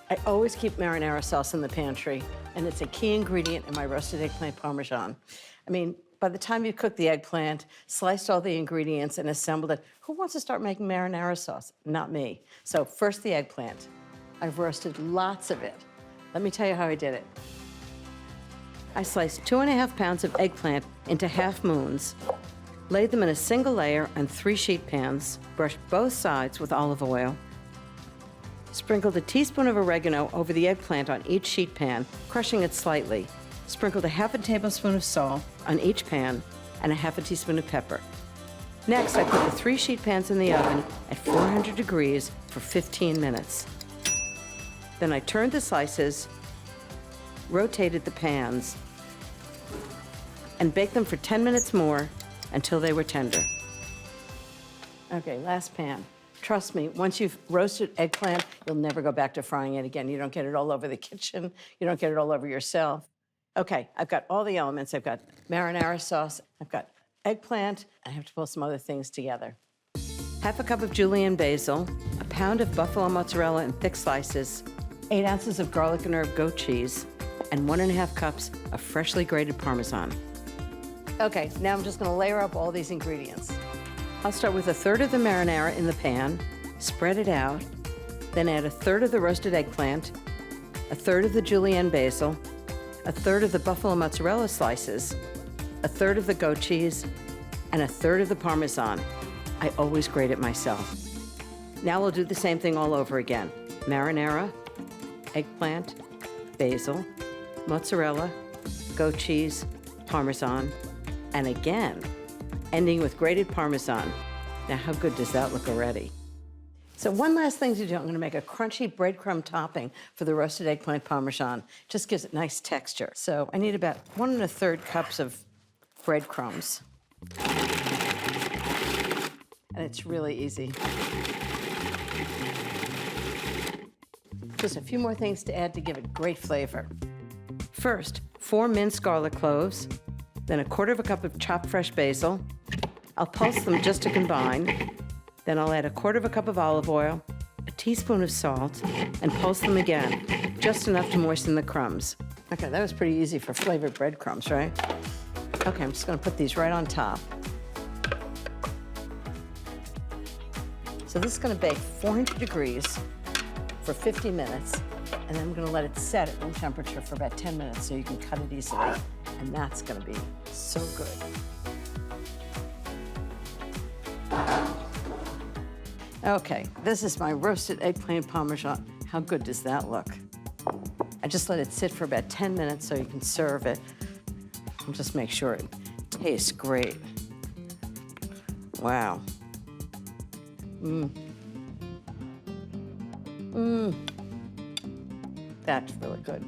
I always keep marinara sauce in the pantry, and it's a key ingredient in my roasted eggplant parmesan. I mean, by the time you cook the eggplant, sliced all the ingredients and assembled it, who wants to start making marinara sauce? Not me. So first the eggplant. I've roasted lots of it. Let me tell you how I did it. I sliced 2.5 pounds of eggplant into half moons, laid them in a single layer on 3 sheet pans, brushed both sides with olive oil, sprinkled a teaspoon of oregano over the eggplant on each sheet pan, crushing it slightly, sprinkled a half a tablespoon of salt on each pan, and a half a teaspoon of pepper. Next, I put the 3 sheet pans in the oven at 400 degrees for 15 minutes. Then I turned the slices, rotated the pans, and baked them for 10 minutes more until they were tender. Okay, last pan. Trust me, once you've roasted eggplant, you'll never go back to frying it again. You don't get it all over the kitchen. You don't get it all over yourself. Okay, I've got all the elements. I've got marinara sauce. I've got eggplant. I have to pull some other things together. Half a cup of julienne basil, a pound of buffalo mozzarella in thick slices, 8 ounces of garlic and herb goat cheese, and 1.5 cups of freshly grated Parmesan. Okay, now I'm just gonna layer up all these ingredients. I'll start with 1/3 of the marinara in the pan, spread it out, then add 1/3 of the roasted eggplant, 1/3 of the julienne basil, 1/3 of the buffalo mozzarella slices, 1/3 of the goat cheese, and 1/3 of the Parmesan. I always grate it myself. Now we'll do the same thing all over again. Marinara, eggplant, basil, mozzarella, goat cheese, Parmesan, and again, ending with grated Parmesan. Now, how good does that look already? So one last thing to do, I'm gonna make a crunchy breadcrumb topping for the roasted eggplant Parmesan. Just gives it nice texture. So I need about 1 1/3 cups of breadcrumbs. And it's really easy. Just a few more things to add to give it great flavor. First, 4 minced garlic cloves, then 1/4 cup of chopped fresh basil. I'll pulse them just to combine. Then I'll add 1/4 cup of olive oil, a teaspoon of salt, and pulse them again, just enough to moisten the crumbs. Okay, that was pretty easy for flavored breadcrumbs, right? Okay, I'm just gonna put these right on top. So this is gonna bake 400 degrees for 50 minutes, and then I'm gonna let it set at room temperature for about 10 minutes so you can cut it easily. And that's gonna be so good. Okay, this is my roasted eggplant Parmesan. How good does that look? I just let it sit for about 10 minutes so you can serve it. And just make sure it tastes great. Wow. That's really good.